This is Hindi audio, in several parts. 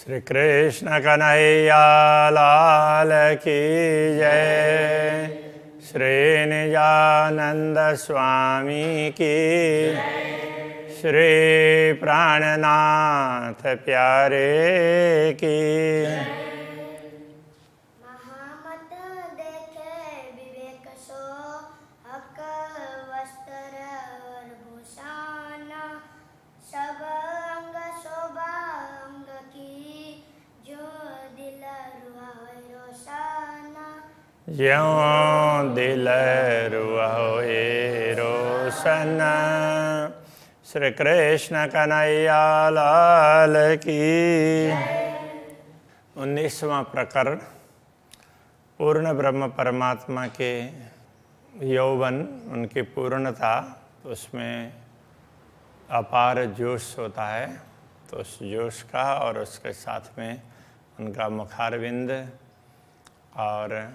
श्री कृष्ण कन्हैया लाल की जय। श्री निजानंद स्वामी की, श्री प्राणनाथ प्यारे की। महामत देखे विवेक सो, हक वस्त्र और भूषण, सब अंग शोभा अंग की, जो दिल रुआए रोशन। ज्यों दिल रुआए रोशन। श्री कृष्ण कन्हैया लाल की। 19वां प्रकरण पूर्ण ब्रह्म परमात्मा के यौवन, उनकी पूर्णता, तो उसमें अपार जोश होता है। तो उस जोश का और उसके साथ में उनका मुखारविंद, और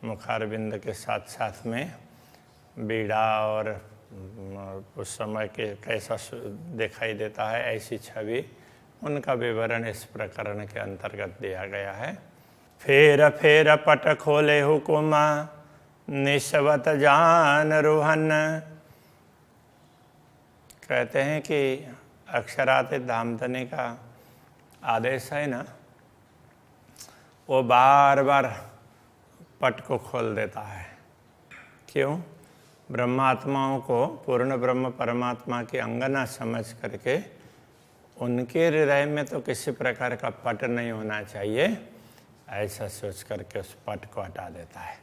मुखारविंद के साथ साथ में बीड़ा, और उस समय के कैसा दिखाई देता है ऐसी छवि, उनका विवरण इस प्रकरण के अंतर्गत दिया गया है। फेर फेर पट खोले हुकुम, निस्वत जान रोहन। कहते हैं कि अक्षरातीत धामधनी का आदेश है ना, वो बार बार पट को खोल देता है। क्यों? ब्रह्मात्माओं को पूर्ण ब्रह्म परमात्मा की अंगना समझ करके उनके हृदय में तो किसी प्रकार का पट नहीं होना चाहिए, ऐसा सोच करके उस पट को हटा देता है।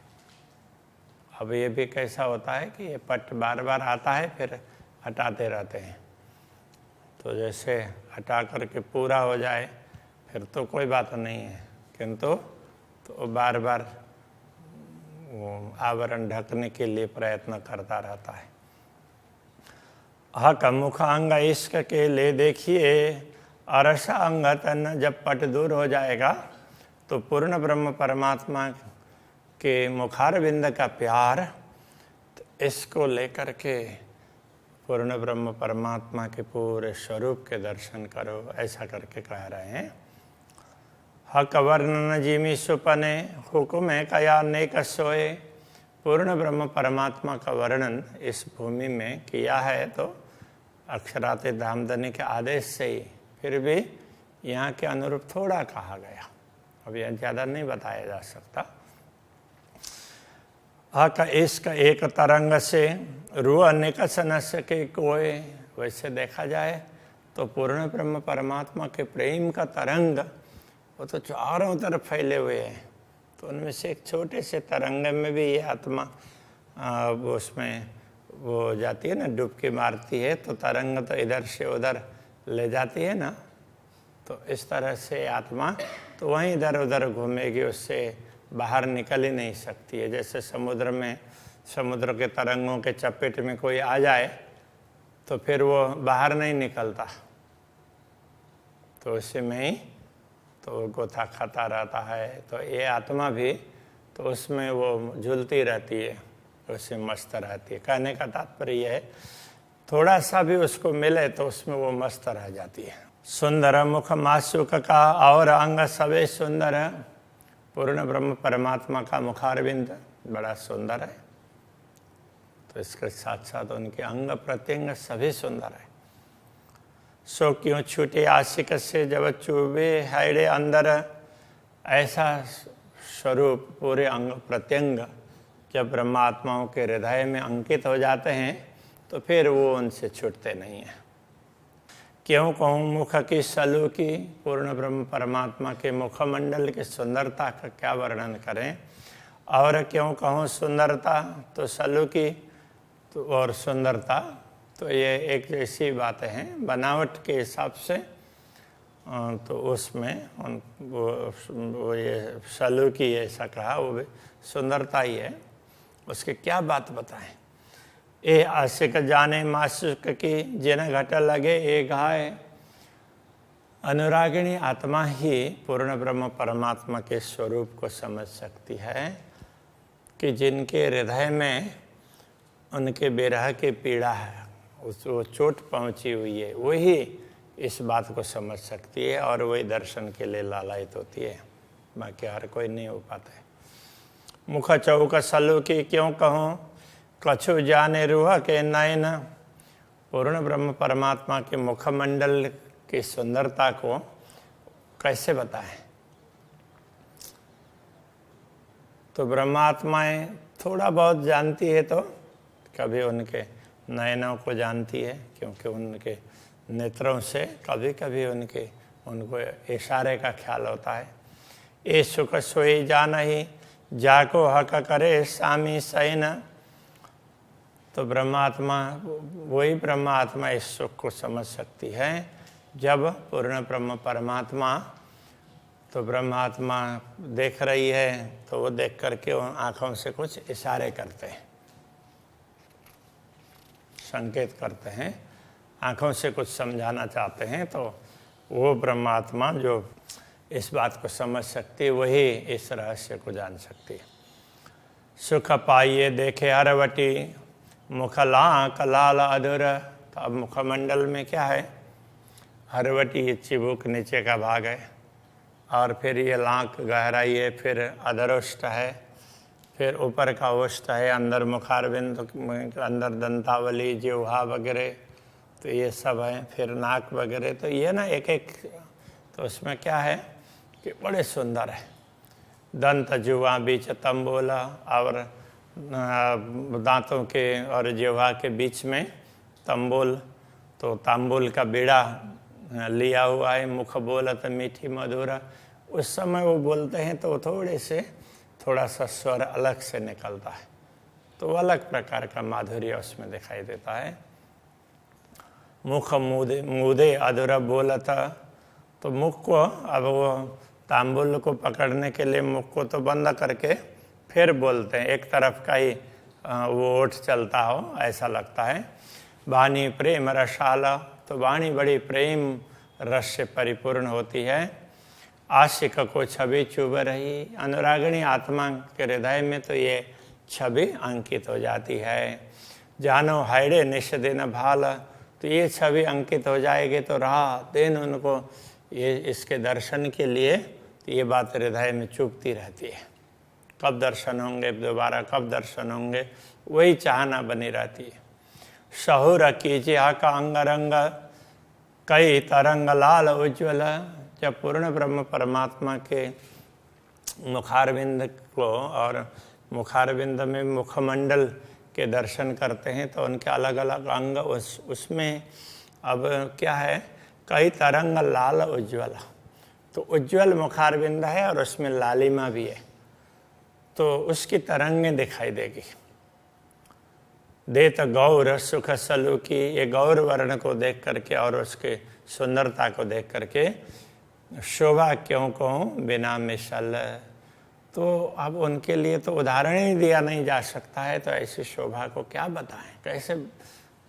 अब ये भी कैसा होता है कि ये पट बार बार आता है, फिर हटाते रहते हैं। तो जैसे हटा करके पूरा हो जाए फिर तो कोई बात नहीं है, किंतु तो बार बार आवरण ढकने के लिए प्रयत्न करता रहता है। हक मुख अंग इश्क के ले देखिए, अरसा अंग तन। जब पट दूर हो जाएगा तो पूर्ण ब्रह्म परमात्मा के मुखारविंद का प्यार, तो इसको लेकर के पूर्ण ब्रह्म परमात्मा के पूरे स्वरूप के दर्शन करो, ऐसा करके कह रहे हैं। हक वर्णन जिमी सुपने, हुकुम है कया नेक सोए। पूर्ण ब्रह्म परमात्मा का वर्णन इस भूमि में किया है तो अक्षरातीत धामधनी के आदेश से ही, फिर भी यहाँ के अनुरूप थोड़ा कहा गया, अब यह ज़्यादा नहीं बताया जा सकता। हक इश्क एक तरंग से, रूह निकस न सके कोई। वैसे देखा जाए तो पूर्ण ब्रह्म परमात्मा के प्रेम का तरंग वो तो चारों तरफ फैले हुए हैं, तो उनमें से एक छोटे से तरंग में भी ये आत्मा वो उसमें वो जाती है ना, डुबकी मारती है, तो तरंग तो इधर से उधर ले जाती है ना। तो इस तरह से आत्मा तो वहीं इधर उधर घूमेगी, उससे बाहर निकल ही नहीं सकती है। जैसे समुद्र में, समुद्र के तरंगों के चपेट में कोई आ जाए तो फिर वो बाहर नहीं निकलता, तो उसी में ही तो गोता खाता रहता है। तो ये आत्मा भी तो उसमें वो झूलती रहती है, उससे मस्त रहती है। कहने का तात्पर्य यह है, थोड़ा सा भी उसको मिले तो उसमें वो मस्त रह जाती है। सुंदर मुख मासुक का और अंग सवे सुंदर। पूर्ण ब्रह्म परमात्मा का मुखारविंद बड़ा सुंदर है, तो इसके साथ साथ उनके अंग प्रत्यंग सभी सुंदर है। सो क्यों छूटे आशिक से जब चुभे हैड़े अंदर। ऐसा स्वरूप पूरे अंग प्रत्यंग जब ब्रह्मात्माओं के हृदय में अंकित हो जाते हैं तो फिर वो उनसे छूटते नहीं हैं। क्यों कहूँ मुख की सलू की। पूर्ण ब्रह्म परमात्मा के मुखमंडल की सुंदरता का क्या वर्णन करें। और क्यों कहूँ सुंदरता, तो सलू की तो और सुंदरता तो ये एक जैसी बातें हैं बनावट के हिसाब से। तो उसमें वो ये सलू की ऐसा कहा, वो भी सुंदरता ही है। उसकी क्या बात बताएं। ए आशिक जाने माशुक की, जिन घट लगे ए घाय। अनुरागिणी आत्मा ही पूर्ण ब्रह्म परमात्मा के स्वरूप को समझ सकती है कि जिनके हृदय में उनके विरह की पीड़ा है, उस वो चोट पहुंची हुई है, वही इस बात को समझ सकती है और वही दर्शन के लिए लालायित होती है, बाकी हर कोई नहीं हो पाता है। मुख चौक सलू की क्यों कहूँ, कछु जाने रूह के नयन। पूर्ण ब्रह्म परमात्मा के मुखमंडल की सुंदरता को कैसे बताएं? तो ब्रह्मात्माएं थोड़ा बहुत जानती है, तो कभी उनके नयनों को जानती है, क्योंकि उनके नेत्रों से कभी कभी उनको इशारे का ख्याल होता है। ये सुख सोई जान ही जाको हक करे स्वामी सैन। तो ब्रह्मात्मा, वही ब्रह्मात्मा इस सुख को समझ सकती है जब पूर्ण ब्रह्म परमात्मा, तो ब्रह्मात्मा देख रही है तो वो देख करके उन आँखों से कुछ इशारे करते हैं, संकेत करते हैं, आँखों से कुछ समझाना चाहते हैं। तो वो ब्रह्मात्मा जो इस बात को समझ सकती है, वही इस रहस्य को जान सकती है। सुख पाइए देखे हरवटी, मुखला लाल अधूर। तो अब मुखमंडल में क्या है? हरवटी ये चिबुक नीचे का भाग है, और फिर ये लांक गहराई है, फिर अधरोष्ट है, फिर ऊपर का ओष्ठ है, अंदर मुखारबिंद, अंदर दंतावली, जिह्वा वगैरह, तो ये सब है, फिर नाक वगैरह। तो ये ना एक एक, तो उसमें क्या है कि बड़े सुंदर है। दंत, जिह्वा, बीच तंबोला, और दांतों के और जिह्वा के बीच में तंबोल, तो तांबुल का बीड़ा लिया हुआ है। मुख बोलत मीठी मधुरा। उस समय वो बोलते हैं तो थोड़ा सा स्वर अलग से निकलता है, तो अलग प्रकार का माधुर्य उसमें दिखाई देता है। मुख मुदे अधूरा बोलता। तो मुख को, अब वो तांबुल को पकड़ने के लिए मुख को तो बंद करके फिर बोलते हैं, एक तरफ का ही वो ओठ चलता हो ऐसा लगता है। वाणी प्रेम रसाला। तो वाणी बड़ी प्रेम रस से परिपूर्ण होती है। आशिक को छवि चुभ रही। अनुरागिणी आत्मा के हृदय में तो ये छवि अंकित हो जाती है। जानो हाइडे निश दिन भाल। तो ये छवि अंकित हो जाएगी तो रात दिन उनको ये इसके दर्शन के लिए तो ये बात हृदय में चुभती रहती है, कब दर्शन होंगे दोबारा, कब दर्शन होंगे, वही चाहना बनी रहती है। शहुर कीजिए का अंग रंग, कई तरंग लाल उज्ज्वल। जब पूर्ण ब्रह्म परमात्मा के मुखारविंद को और मुखारविंद में मुखमंडल के दर्शन करते हैं तो उनके अलग अलग अंग, उसमें अब क्या है, कई तरंग लाल उज्ज्वल। तो उज्ज्वल मुखारविंद है और उसमें लालिमा भी है, तो उसकी तरंगें दिखाई देगी। देत गौर सुख सलू की। ये गौर वर्ण को देख करके और उसके सुंदरता को देख करके शोभा क्यों कहूँ बिना मिसल। तो अब उनके लिए तो उदाहरण ही दिया नहीं जा सकता है, तो ऐसी शोभा को क्या बताएं, कैसे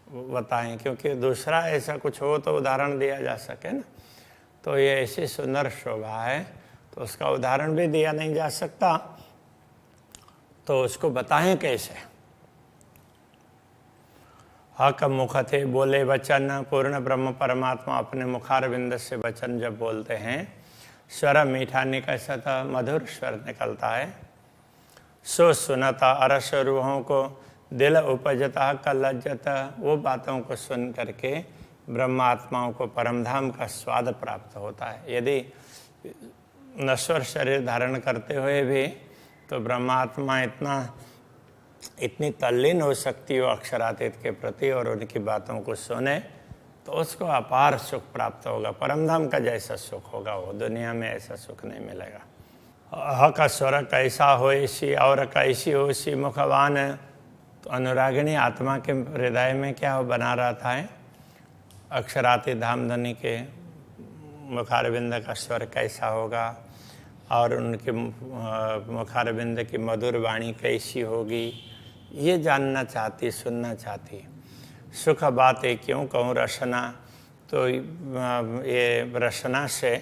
बताएं, क्योंकि दूसरा ऐसा कुछ हो तो उदाहरण दिया जा सके ना। तो ये ऐसी सुंदर शोभा है तो उसका उदाहरण भी दिया नहीं जा सकता, तो उसको बताएं कैसे। हक मुख थे बोले वचन। पूर्ण ब्रह्म परमात्मा अपने मुखारविंद से वचन जब बोलते हैं, स्वर मीठा निकलता, मधुर स्वर निकलता है। सो सुनता अरस रूहों को, दिल उपजता का लज्जता। वो बातों को सुन करके ब्रह्मात्माओं को परमधाम का स्वाद प्राप्त होता है। यदि नश्वर शरीर धारण करते हुए भी तो ब्रह्मात्मा इतनी तल्लीन हो सकती हो अक्षरातीत के प्रति और उनकी बातों को सुने तो उसको अपार सुख प्राप्त होगा। परमधाम का जैसा सुख होगा वो दुनिया में ऐसा सुख नहीं मिलेगा। हक स्वर कैसा हो इसी और कैसी हो इसी मुखवान। तो अनुरागिणी आत्मा के हृदय में क्या हो बना रहता है, अक्षरातीत धामधनी के मुखारविंद का स्वर कैसा होगा और उनके मुखारविंद की मधुर वाणी कैसी होगी, ये जानना चाहती, सुनना चाहती। सुख बातें क्यों कहूँ रसना। तो ये रसना से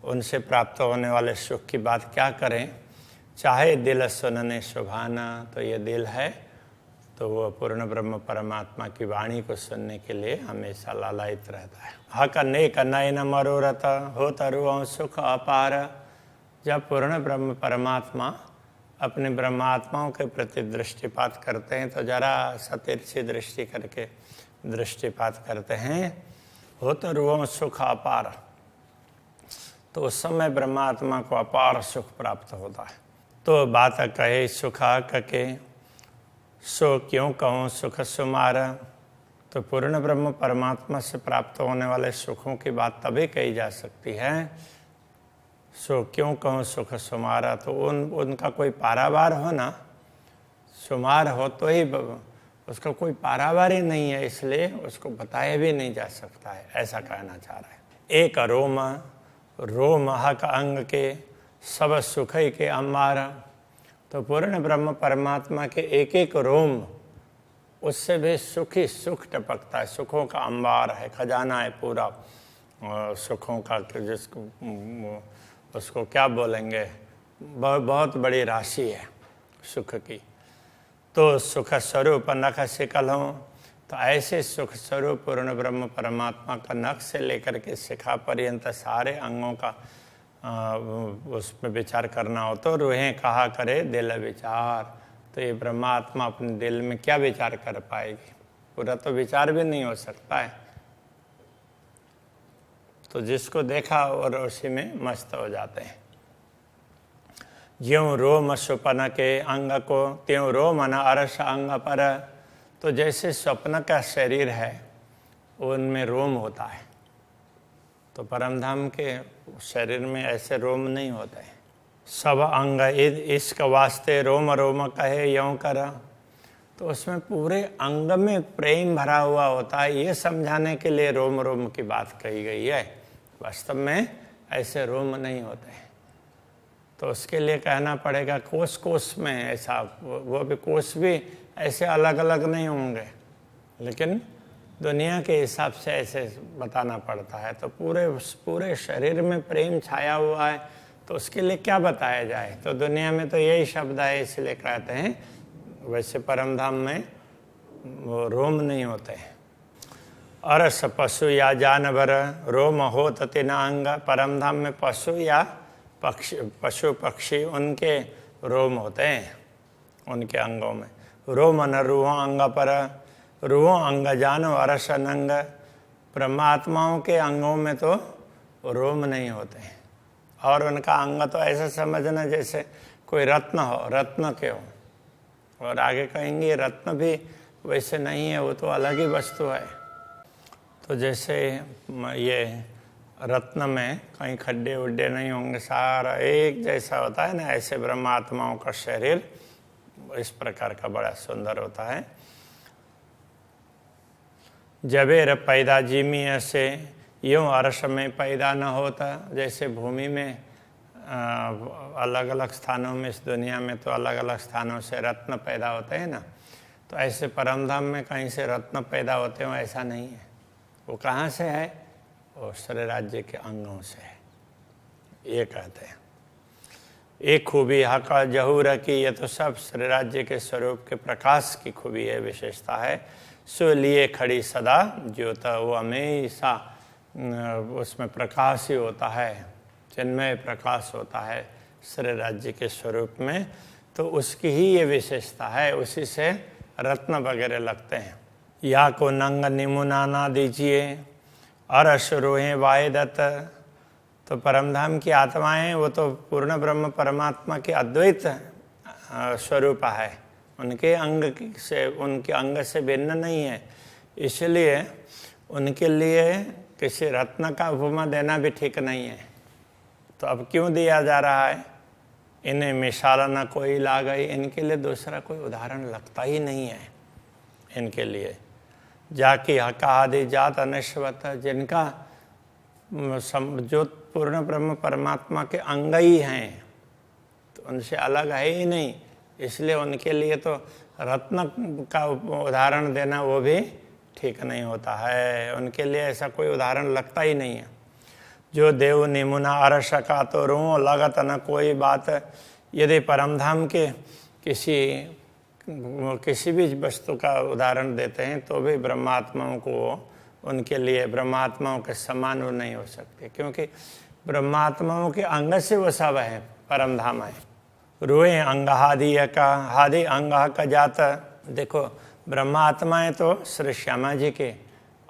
उनसे प्राप्त होने वाले सुख की बात क्या करें। चाहे दिल सुनने सुभाना। तो ये दिल है तो वो पूर्ण ब्रह्म परमात्मा की वाणी को सुनने के लिए हमेशा लालायित रहता है। हक नेक नयन मनोरथ हो तरु सुख अपार। जब पूर्ण ब्रह्म परमात्मा अपने ब्रह्मात्माओं के प्रति दृष्टिपात करते हैं तो जरा सतिरछी दृष्टि करके दृष्टिपात करते हैं, हो तरु सुख अपार, तो उस समय ब्रह्मात्मा को अपार सुख प्राप्त होता है। तो बात कहे सुखा कके सो क्यों कहूँ सुख सुमारा। तो पूर्ण ब्रह्म परमात्मा से प्राप्त होने वाले सुखों की बात तभी कही जा सकती है, सो क्यों कहूँ सुख सुमारा। तो उनका कोई पारावार हो ना, सुमार हो तो ही, उसका कोई पारावार ही नहीं है, इसलिए उसको बताया भी नहीं जा सकता है, ऐसा कहना चाह रहा है। एक रोम रोम हक अंग के सब सुख के अम्बारा। तो पूर्ण ब्रह्म परमात्मा के एक एक रोम, उससे भी सुख ही सुख टपकता है, सुखों का अंबार है, खजाना है पूरा सुखों का, जिसको उसको क्या बोलेंगे, बहुत बड़ी राशि है सुख की। तो सुख स्वरूप नख शिकल हों, तो ऐसे सुख स्वरूप पूर्ण ब्रह्म परमात्मा का नख से लेकर के शिखा पर्यंत सारे अंगों का उसमें विचार करना हो तो रूहें कहा करे दिल विचार। तो ये ब्रह्मात्मा अपने दिल में क्या विचार कर पाएगी, पूरा तो विचार भी नहीं हो सकता है। तो जिसको देखा और उसी में मस्त हो जाते हैं। ज्यों रोम स्वप्न के अंग को त्यों रोम न अरस अंग पर। तो जैसे स्वप्न का शरीर है उनमें रोम होता है, तो परमधाम के शरीर में ऐसे रोम नहीं होते हैं। सब अंग इसक वास्ते रोम रोम कहे यों कर। तो उसमें पूरे अंग में प्रेम भरा हुआ होता है, ये समझाने के लिए रोम रोम की बात कही गई है। वास्तव में ऐसे रोम नहीं होते हैं, तो उसके लिए कहना पड़ेगा कोष कोष में ऐसा, वो भी कोष भी ऐसे अलग अलग नहीं होंगे, लेकिन दुनिया के हिसाब से ऐसे बताना पड़ता है। तो पूरे शरीर में प्रेम छाया हुआ है, तो उसके लिए क्या बताया जाए। तो दुनिया में तो यही शब्द है, इसलिए कहते हैं। वैसे परमधाम में वो रोम नहीं होते हैं। अरस पशु या जानवर रोम हो तिना अंग। परमधाम में पशु या पशु पक्षी उनके रोम होते हैं, उनके अंगों में। रोम न रूहों अंग पर रूहों अंग जानो अरस नंग। ब्रह्मात्माओं के अंगों में तो रोम नहीं होते हैं, और उनका अंग तो ऐसा समझना जैसे कोई रत्न हो, रत्न के हो। और आगे कहेंगे रत्न भी वैसे नहीं है, वो तो अलग ही वस्तु है। तो जैसे ये रत्न में कहीं खड्डे उड्डे नहीं होंगे, सारा एक जैसा होता है ना, ऐसे ब्रह्मात्माओं का शरीर इस प्रकार का बड़ा सुंदर होता है। जबेर पैदा जीमी से यूँ अर्श में पैदा न होता। जैसे भूमि में अलग अलग स्थानों में, इस दुनिया में तो अलग अलग स्थानों से रत्न पैदा होते हैं ना, तो ऐसे परमधाम में कहीं से रत्न पैदा होते हो ऐसा नहीं है। वो कहाँ से है, वो श्री राज्य के अंगों से है, ये कहते हैं। एक खूबी हका जहूर की, ये तो सब श्री राज्य के स्वरूप के प्रकाश की खूबी है, विशेषता है। सो लिए खड़ी सदा ज्योत, वो हमेशा उसमें प्रकाश ही होता है, चिन्मय प्रकाश होता है श्री राज्य के स्वरूप में। तो उसकी ही ये विशेषता है, उसी से रत्न वगैरह लगते हैं। या को नंग निमुना ना दीजिए अरस रोहें वायदत। तो परमधाम की आत्माएं वो तो पूर्ण ब्रह्म परमात्मा के अद्वैत स्वरूप है, उनके अंग से भिन्न नहीं है, इसलिए उनके लिए किसी रत्न का उपमा देना भी ठीक नहीं है। तो अब क्यों दिया जा रहा है, इन्हें मिसाल न कोई ला गई, इनके लिए दूसरा कोई उदाहरण लगता ही नहीं है इनके लिए। जाकी हका आदि जात अनश्वत, जिनका जो पूर्ण ब्रह्म परमात्मा के अंग ही हैं, तो उनसे अलग है ही नहीं, इसलिए उनके लिए तो रत्न का उदाहरण देना वो भी ठीक नहीं होता है, उनके लिए ऐसा कोई उदाहरण लगता ही नहीं है। जो देव निमुना अरस का तो रो लगत न कोई बात। यदि परमधाम के किसी किसी भी वस्तु का उदाहरण देते हैं तो भी ब्रह्मात्माओं को उनके लिए ब्रह्मात्माओं के समान वो नहीं हो सकते, क्योंकि ब्रह्मात्माओं के अंग से वो सब है, परम धाम है। रुए अंग हादि अंग का जाता। देखो ब्रह्मात्माएं तो श्री श्यामा जी के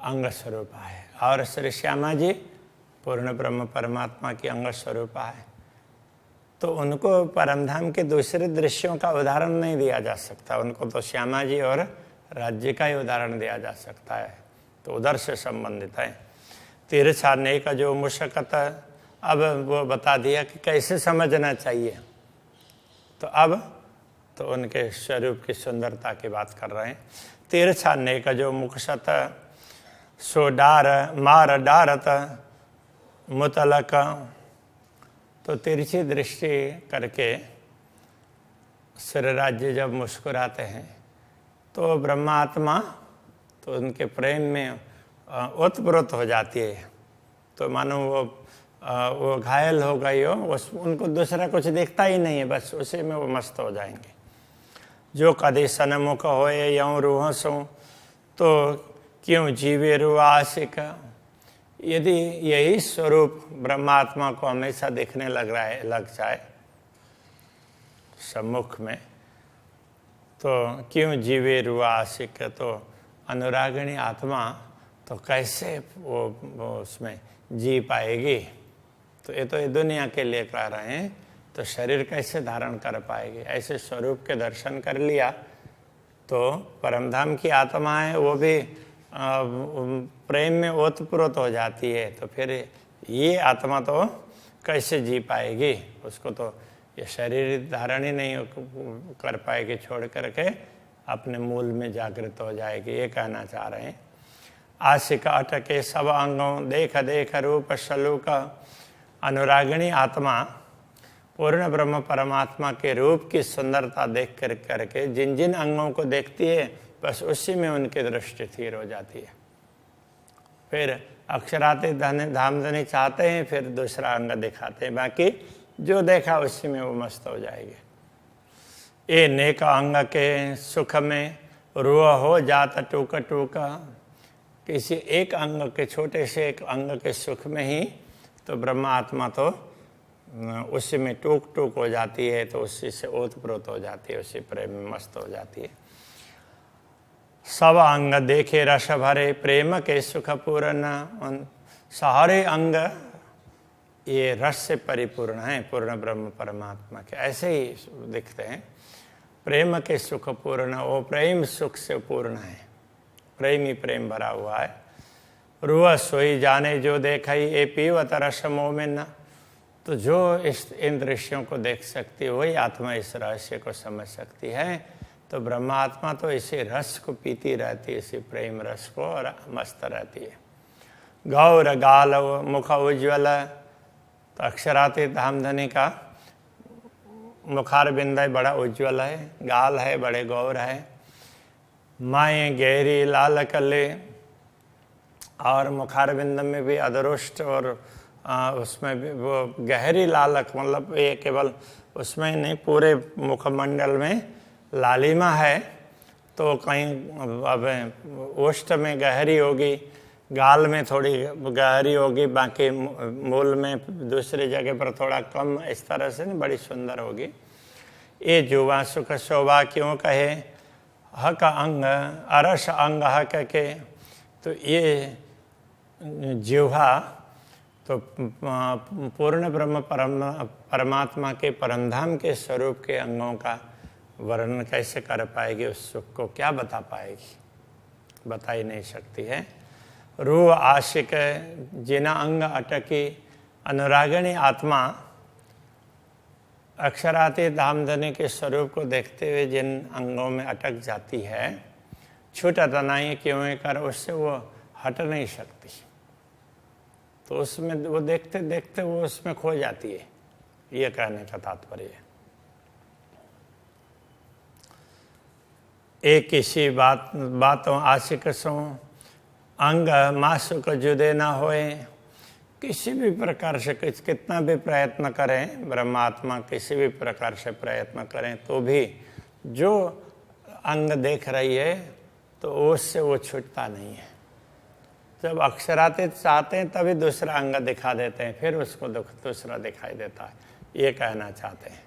अंग स्वरूपा है और श्री श्यामा जी पूर्ण ब्रह्म परमात्मा की अंग स्वरूपा है, तो उनको परमधाम के दूसरे दृश्यों का उदाहरण नहीं दिया जा सकता, उनको तो श्यामा जी और राज्य का ही उदाहरण दिया जा सकता है, तो उधर से संबंधित है। तीर्थ छाड़ने का जो मुशक्कत, अब वो बता दिया कि कैसे समझना चाहिए, तो अब तो उनके स्वरूप की सुंदरता की बात कर रहे हैं। तीर्थ छाड़ने का जो मुखशत सो डार मार डारत मुतलक, तो तिरछी दृष्टि करके श्री राज्य जब मुस्कुराते हैं तो ब्रह्मात्मा तो उनके प्रेम में ओतप्रोत हो जाती है, तो मानो वो घायल हो गई हो, उनको दूसरा कुछ दिखता ही नहीं है, बस उसी में वो मस्त हो जाएंगे। जो कदी सनमुख होए यौं रूह सो, तो क्यों जीवे रुआ आशिक। यदि यही स्वरूप ब्रह्मात्मा को हमेशा दिखने लग जाए सम्मुख में, तो क्यों जीवे रुआ आशिक, तो अनुरागिणी आत्मा तो कैसे वो उसमें जी पाएगी। तो ये दुनिया के लिए कह रहे हैं, तो शरीर कैसे धारण कर पाएगी। ऐसे स्वरूप के दर्शन कर लिया तो परमधाम की आत्मा है वो भी प्रेम में ओतप्रोत हो जाती है, तो फिर ये आत्मा तो कैसे जी पाएगी, उसको तो ये शरीर धारण ही नहीं कर पाएगी, छोड़ करके अपने मूल में जागृत हो जाएगी, ये कहना चाह रहे हैं। आशिक अटके सब अंगों देख देख रूप सलूक, अनुरागिणी आत्मा पूर्ण ब्रह्म परमात्मा के रूप की सुंदरता देख कर करके जिन जिन अंगों को देखती है बस उसी में उनकी दृष्टि स्थिर हो जाती है। फिर अक्षराते धामधनी चाहते हैं, फिर दूसरा अंग दिखाते हैं, बाकी जो देखा उसी में वो मस्त हो जाएंगे। ये नेक अंग के सुख में रुआ हो जाता टूका टूका, किसी एक अंग के छोटे से एक अंग के सुख में ही तो ब्रह्म आत्मा तो उसी में टूक टूक हो जाती है, तो उसी से ओतप्रोत हो जाती है, उसी प्रेम में मस्त हो जाती है। सब अंग देखे रस भरे प्रेम के सुख पूर्ण, सारे अंग ये रस से परिपूर्ण है, पूर्ण ब्रह्म परमात्मा के ऐसे ही दिखते हैं। प्रेम के सुख पूर्ण, वो प्रेम सुख से पूर्ण है, प्रेम ही प्रेम भरा हुआ है। रुआ सोई जाने जो देखई ए पीवत रस मोमिन, तो जो इन दृश्यों को देख सकती है वही आत्मा इस रहस्य को समझ सकती है। तो ब्रह्मात्मा तो इसी रस को पीती रहती है, इसी प्रेम रस को, और मस्त रहती है। गौर गाल मुख उज्ज्वल, तो अक्षरातीत धामधनी का मुखार बिंद बड़ा उज्ज्वल है, गाल है बड़े गौर है। माए गहरी लाल कले, और मुखार बिंद में भी अदरुष्ट और उसमें भी वो गहरी लालक, मतलब ये केवल उसमें नहीं पूरे मुखमंडल में लालिमा है, तो कहीं अब ओष्ठ में गहरी होगी, गाल में थोड़ी गहरी होगी, बाकी मूल में दूसरी जगह पर थोड़ा कम, इस तरह से नहीं बड़ी सुंदर होगी। ये जुवा सुख शोभा क्यों कहे, हक अंग अरस अंग हक के, तो ये जिह्वा तो पूर्ण ब्रह्म परमात्मा के परमधाम के स्वरूप के अंगों का वर्णन कैसे कर पाएगी, उस सुख को क्या बता पाएगी, बता ही नहीं सकती है। रूह आशिक जिना अंग अटकी, अनुरागिणी आत्मा अक्षरातीत धामधनी के स्वरूप को देखते हुए जिन अंगों में अटक जाती है, छूटा तनाई क्यों कर, उससे वो हट नहीं सकती, तो उसमें वो देखते देखते वो उसमें खो जाती है, ये कहने का तात्पर्य है। एक किसी बातों आशिक सो अंग मासुक जुदे ना होए, किसी भी प्रकार से कितना भी प्रयत्न करें, ब्रह्मात्मा किसी भी प्रकार से प्रयत्न करें तो भी जो अंग देख रही है तो उससे वो छूटता नहीं है। जब अक्षरातीत चाहते हैं तभी दूसरा अंग दिखा देते हैं, फिर उसको दूसरा दिखाई देता है, ये कहना चाहते हैं।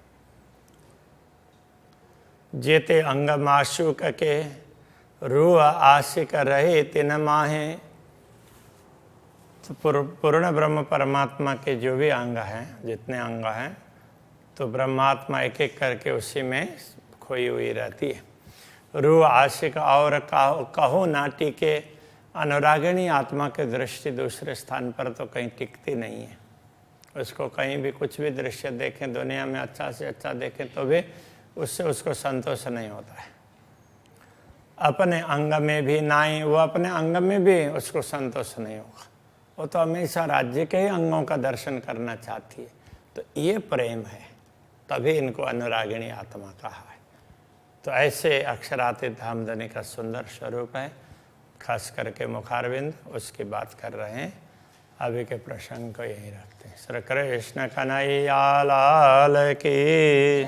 जेते अंग माशूक के रूह आशिक रहे तिन माहे। तो पूर्ण ब्रह्म परमात्मा के जो भी अंग हैं, जितने अंग हैं, तो ब्रह्मात्मा एक एक करके उसी में खोई हुई रहती है। रूह आशिक और कहो नाटी के अनुरागिणी आत्मा की दृष्टि दूसरे स्थान पर तो कहीं टिकती नहीं है। उसको कहीं भी कुछ भी दृश्य देखें, दुनिया में अच्छा से अच्छा देखें तो भी उससे उसको संतोष नहीं होता है। अपने अंग में भी नाई, वो अपने अंग में भी उसको संतोष नहीं होगा। वो तो हमेशा राज्य के ही अंगों का दर्शन करना चाहती है। तो ये प्रेम है, तभी इनको अनुरागिणी आत्मा कहा है। तो ऐसे अक्षरातीत धामधनी का सुंदर स्वरूप है, खास करके मुखारविंद, उसकी बात कर रहे हैं। अभी के प्रसंग को यही रखते हैं। श्री कृष्ण कन्हैया लाल की।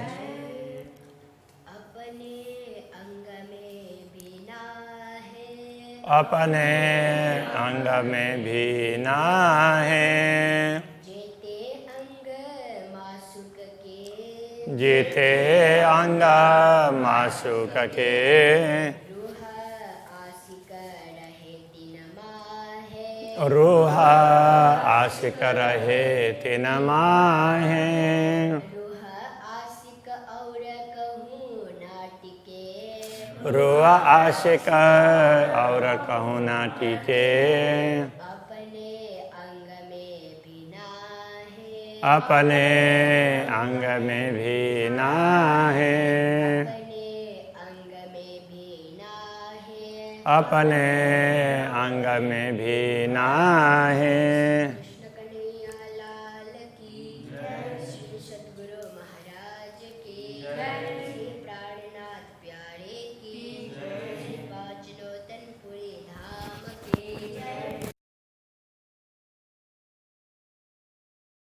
अपने अंग में भी ना है, जीते अंग मासुक के। रूह आशिक रहे तिन माहे। रूह आशिक और कहूँ ना टीके। अपने अंग में भी ना है, अपने अंग में भी ना है।